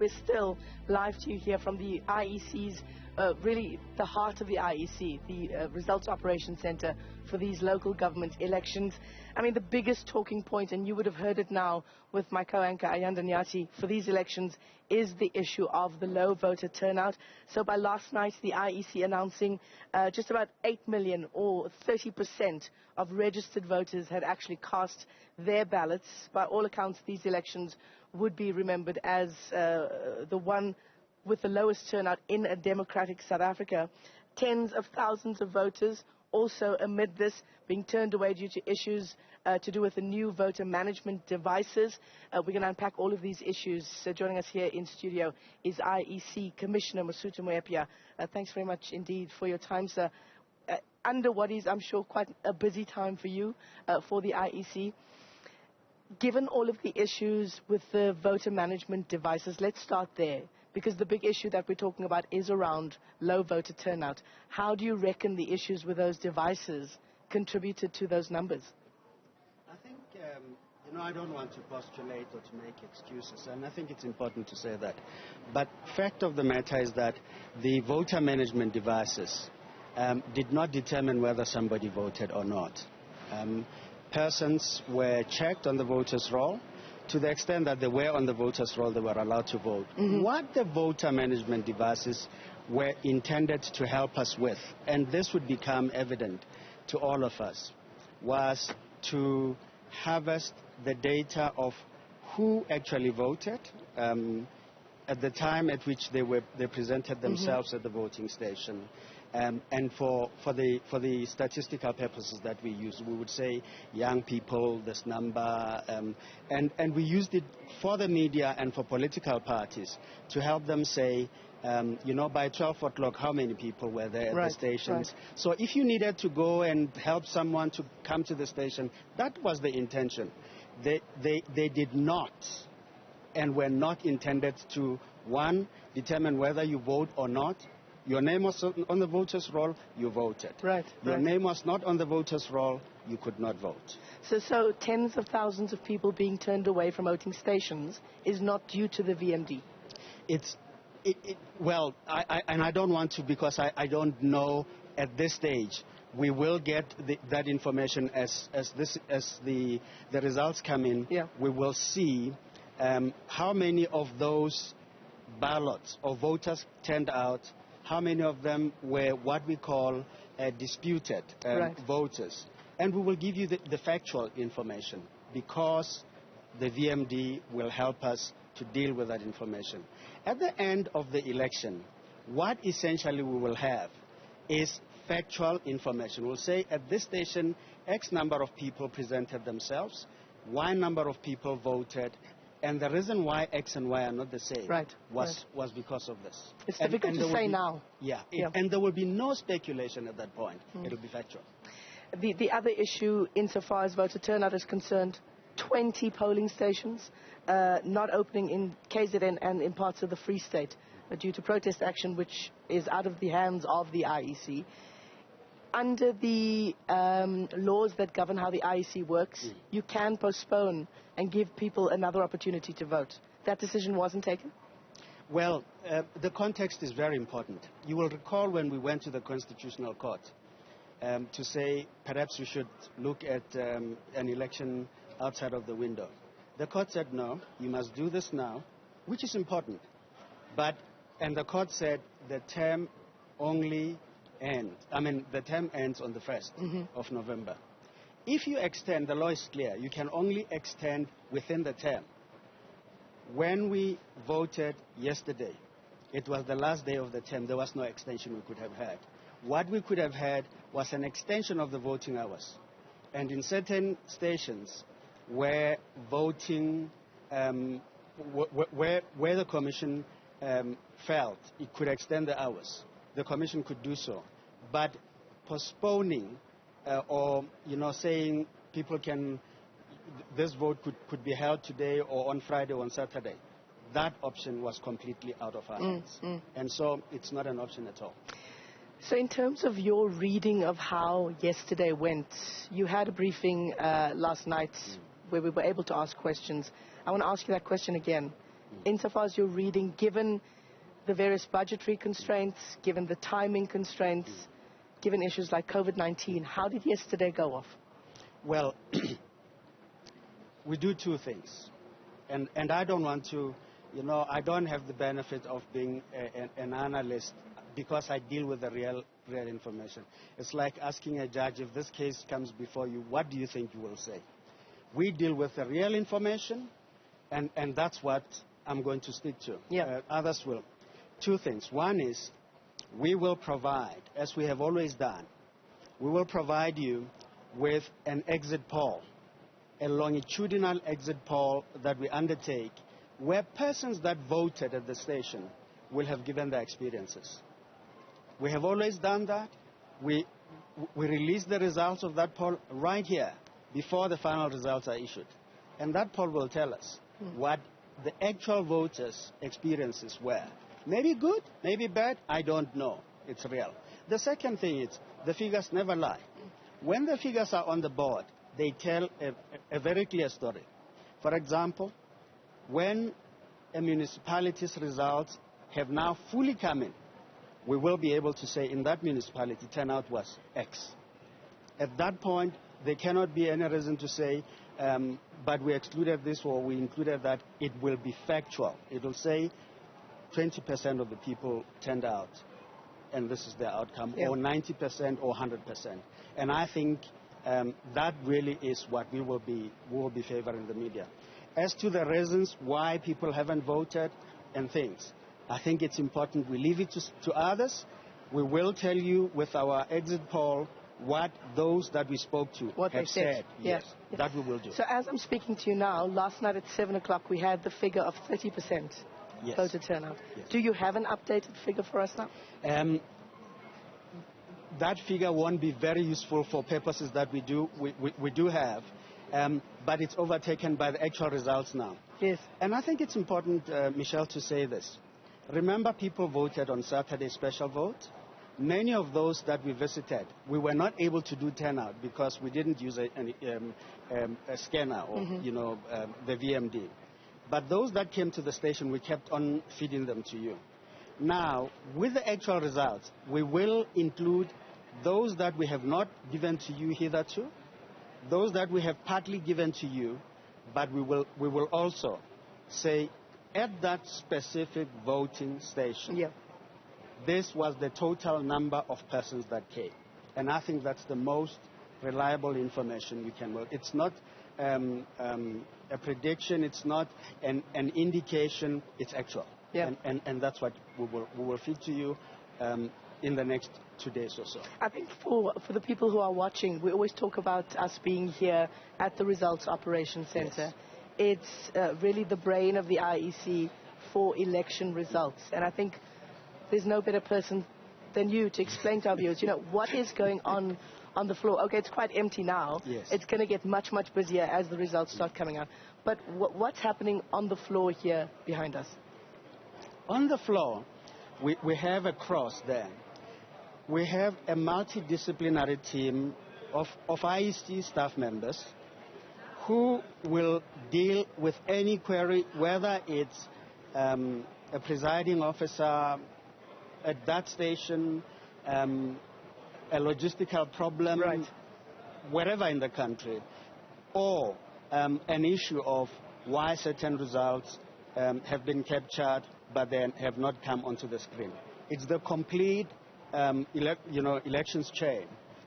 We're still live to you here from the IEC's, really the heart of the IEC, the Results Operations Center for these local government elections. I mean, the biggest talking point, and you would have heard it now with my co-anchor Ayanda Nyati, for these elections is the issue of the low voter turnout. So by last night, the IEC announcing just about 8 million or 30% of registered voters had actually cast their ballots. By all accounts, these elections would be remembered as the one with the lowest turnout in a democratic South Africa. Tens of thousands of voters also amid this being turned away due to issues to do with the new voter management devices. We're going to unpack all of these issues. Joining us here in studio is IEC Commissioner Mosotho Moepya. Thanks very much indeed for your time, sir. Under what is, I'm sure, quite a busy time for you, for the IEC. Given all of the issues with the voter management devices, let's start there, because the big issue that we're talking about is around low voter turnout. How do you reckon the issues with those devices contributed to those numbers? I think, I don't want to postulate or to make excuses, and I think it's important to say that. But fact of the matter is that the voter management devices did not determine whether somebody voted or not. Persons were checked on the voters' roll. To the extent that they were on the voters' roll, they were allowed to vote. Mm-hmm. What the voter management devices were intended to help us with, and this would become evident to all of us, was to harvest the data of who actually voted at the time at which they presented themselves at the voting station. And for the statistical purposes that we use, we would say young people, this number, and we used it for the media and for political parties to help them say, by 12 o'clock, how many people were there at the stations. Right. So if you needed to go and help someone to come to the station, that was the intention. They did not and were not intended to, one, determine whether you vote or not. Your name was on the voters' roll, you voted. Right. Your name was not on the voters' roll, you could not vote. So tens of thousands of people being turned away from voting stations is not due to the VMD? I don't want to, because I don't know at this stage. We will get that information as the results come in. Yeah. We will see how many of those ballots or voters turned out. How many of them were what we call disputed voters. And we will give you the factual information, because the VMD will help us to deal with that information. At the end of the election, what essentially we will have is factual information. We'll say at this station, X number of people presented themselves, Y number of people voted, and the reason why X and Y are not the same was because of this. It's difficult to say now. Yeah, and there will be no speculation at that point. It will be factual. The other issue, insofar as voter turnout is concerned, 20 polling stations not opening in KZN and in parts of the Free State due to protest action, which is out of the hands of the IEC. Under the laws that govern how the IEC works, you can postpone and give people another opportunity to vote. That decision wasn't taken? Well, the context is very important. You will recall when we went to the Constitutional Court to say perhaps we should look at an election outside of the window. The court said, no, you must do this now, which is important. And the court said the term only the term ends on the 1st of November. If you extend, the law is clear, you can only extend within the term. When we voted yesterday, it was the last day of the term. There was no extension we could have had. What we could have had was an extension of the voting hours. And in certain stations where voting, where the Commission felt it could extend the hours, the Commission could do so. But postponing or saying people this vote could be held today or on Friday or on Saturday, that option was completely out of our hands. And so it's not an option at all. So in terms of your reading of how yesterday went, you had a briefing last night where we were able to ask questions. I want to ask you that question again. insofar as you're reading, given the various budgetary constraints, given the timing constraints, given issues like COVID-19, how did yesterday go off? Well, we do two things. And I don't want to, I don't have the benefit of being an analyst because I deal with the real information. It's like asking a judge, if this case comes before you, what do you think you will say? We deal with the real information, and that's what I'm going to stick to. Yeah. Others will. Two things. One is we will provide, as we have always done, we will provide you with an exit poll, a longitudinal exit poll that we undertake where persons that voted at the station will have given their experiences. We have always done that. We release the results of that poll right here before the final results are issued. And that poll will tell us what the actual voters' experiences were. Maybe good, maybe bad, I don't know. It's real. The second thing is the figures never lie. When the figures are on the board, they tell a very clear story. For example, when a municipality's results have now fully come in, we will be able to say in that municipality turnout was X. At that point, there cannot be any reason to say, but we excluded this or we included that. It will be factual. It will say 20% of the people turned out, and this is their outcome, or 90% or 100%. And I think that really is what we will be favoring the media. As to the reasons why people haven't voted and things, I think it's important we leave it to others. We will tell you with our exit poll what those that we spoke to have said. Yes, that we will do. So as I'm speaking to you now, last night at 7 o'clock we had the figure of 30% voter turnout. Yes. Do you have an updated figure for us now? That figure won't be very useful for purposes that we do have, but it's overtaken by the actual results now. Yes. And I think it's important, Michelle, to say this. Remember, people voted on Saturday special vote. Many of those that we visited, we were not able to do turnout because we didn't use a scanner or the VMD. But those that came to the station, we kept on feeding them to you. Now, with the actual results, we will include those that we have not given to you hitherto, those that we have partly given to you, but we will also say at that specific voting station, this was the total number of persons that came. And I think that's the most reliable information we can work. It's not a prediction, it's not an indication, it's actual. Yeah. And that's what we will feed to you in the next 2 days or so. I think for the people who are watching, we always talk about us being here at the Results Operations Center. Yes. It's really the brain of the IEC for election results. And I think there's no better person than you to explain to our viewers, what is going on the floor. Okay, it's quite empty now. Yes. It's going to get much, much busier as the results start coming out. But what's happening on the floor here behind us? On the floor, we have a cross there. We have a multidisciplinary team of IEC staff members who will deal with any query, whether it's a presiding officer at that station, a logistical problem, wherever in the country, or an issue of why certain results have been captured but then have not come onto the screen. It's the complete elections chain,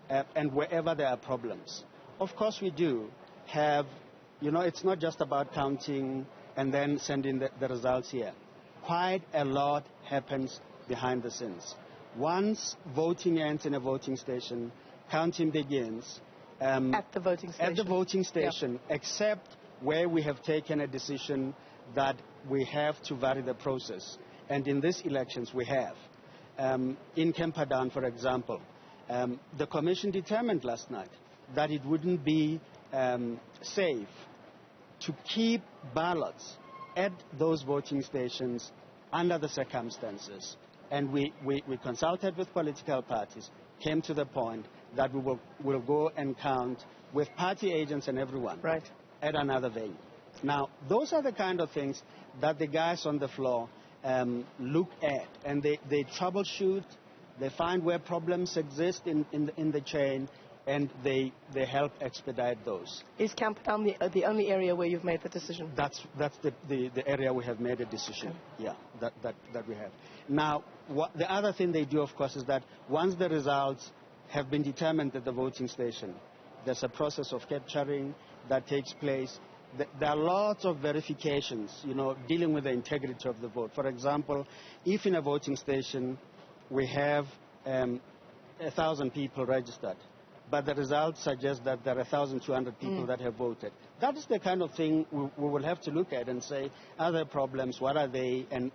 and wherever there are problems. Of course we do have, it's not just about counting and then sending the results here. Quite a lot happens behind the scenes. Once voting ends in a voting station, counting begins. At the voting station. At the voting station, except where we have taken a decision that we have to vary the process. And in these elections we have. In Kempadon, for example, the Commission determined last night that it wouldn't be safe to keep ballots at those voting stations under the circumstances. And we consulted with political parties, came to the point that we'll go and count with party agents and everyone at another venue. Now, those are the kind of things that the guys on the floor look at, and they troubleshoot, they find where problems exist in the chain, and they help expedite those. Is Camperdown the only area where you've made the decision? That's the area we have made a decision. Okay. Yeah, that we have. Now, the other thing they do, of course, is that once the results have been determined at the voting station, there's a process of capturing that takes place. There are lots of verifications, dealing with the integrity of the vote. For example, if in a voting station we have 1,000 people registered, but the results suggest that there are 1,200 people that have voted. That is the kind of thing we will have to look at and say, are there problems, what are they, and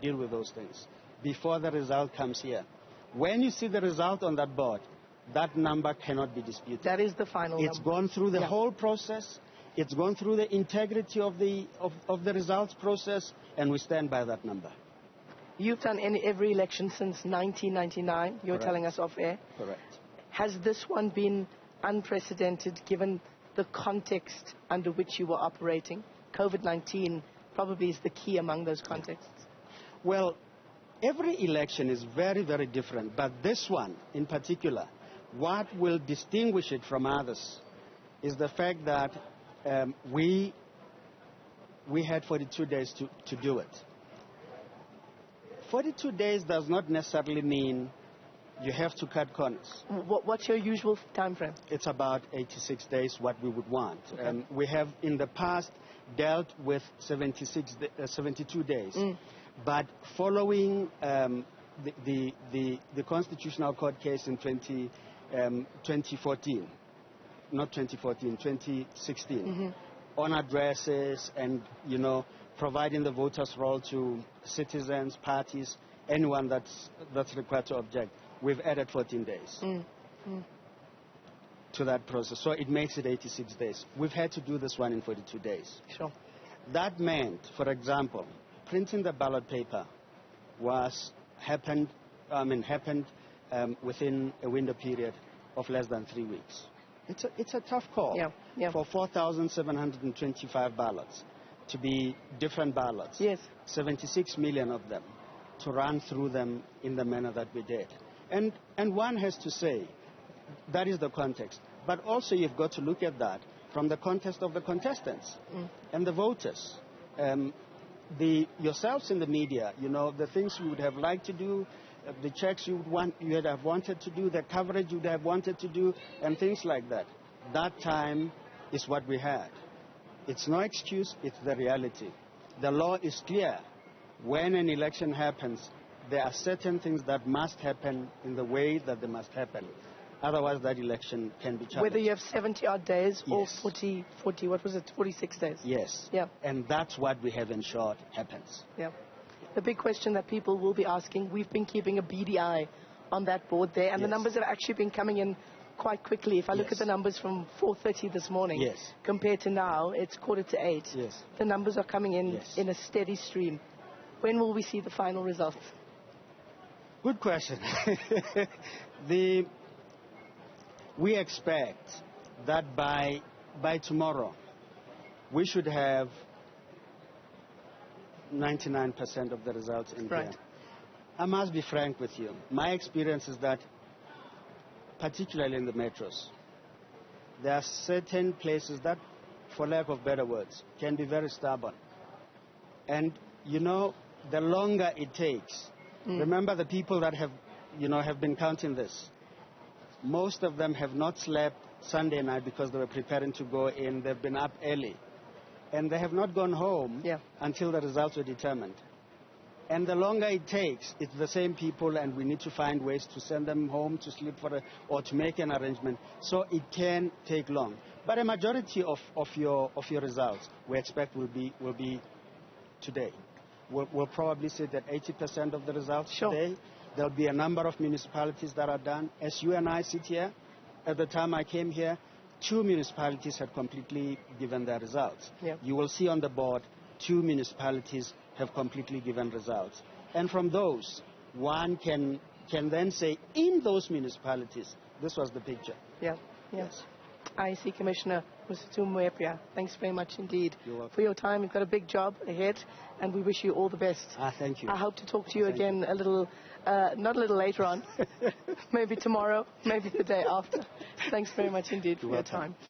deal with those things before the result comes here. When you see the result on that board, that number cannot be disputed. That is the final number. It's gone through the whole process. It's gone through the integrity of the results process, and we stand by that number. You've done every election since 1999. You're Correct. telling us off air. Correct. Has this one been unprecedented given the context under which you were operating? COVID-19 probably is the key among those contexts. Well, every election is very, very different, but this one in particular, what will distinguish it from others is the fact that we had 42 days to do it. 42 days does not necessarily mean you have to cut corners. What's your usual time frame? It's about 86 days, what we would want. Okay. We have in the past dealt with 72 days. But following the Constitutional Court case in 2014, not 2014, 2016, on addresses and, providing the voters' roll to citizens, parties, anyone that's required to object, we've added 14 days to that process. So it makes it 86 days. We've had to do this one in 42 days. Sure. That meant, for example, printing the ballot paper happened within a window period of less than 3 weeks. It's a tough call for 4,725 ballots to be different ballots. Yes. 76 million of them, to run through them in the manner that we did. And one has to say, that is the context. But also you've got to look at that from the context of the contestants and the voters. Yourselves in the media, the things you would have liked to do, the checks you would have wanted to do, the coverage you would have wanted to do, and things like that. That time is what we had. It's no excuse, it's the reality. The law is clear. When an election happens, there are certain things that must happen in the way that they must happen. Otherwise, that election can be challenged. Whether you have 70-odd days or 40, what was it, 46 days? Yes. Yeah. And that's what we have ensured happens. Yeah. The big question that people will be asking, we've been keeping a beady eye on that board there, and the numbers have actually been coming in quite quickly. If I look at the numbers from 4:30 this morning compared to now, it's 7:45. Yes. The numbers are coming in a steady stream. When will we see the final results? Good question. We expect that by tomorrow, we should have 99% of the results in here. I must be frank with you. My experience is that, particularly in the metros, there are certain places that, for lack of better words, can be very stubborn. And, the longer it takes, remember the people that have been counting this, most of them have not slept Sunday night because they were preparing to go in. They've been up early. And they have not gone home until the results were determined. And the longer it takes, it's the same people, and we need to find ways to send them home to sleep or to make an arrangement. So it can take long. But a majority of your results, we expect will be today. We'll probably say that 80% of the results today. There'll be a number of municipalities that are done. As you and I sit here, at the time I came here, 2 municipalities had completely given their results. You will see on the board 2 municipalities have completely given results. And from those, one can then say, in those municipalities, this was the picture. Yes. IEC Commissioner Mosotho Moepya, thanks very much indeed You're welcome. for your time. You've got a big job ahead, and we wish you all the best. Thank you. I hope to talk to you Thank again you. a little, not a little later on, maybe tomorrow, maybe the day after. Thanks very much indeed for your time.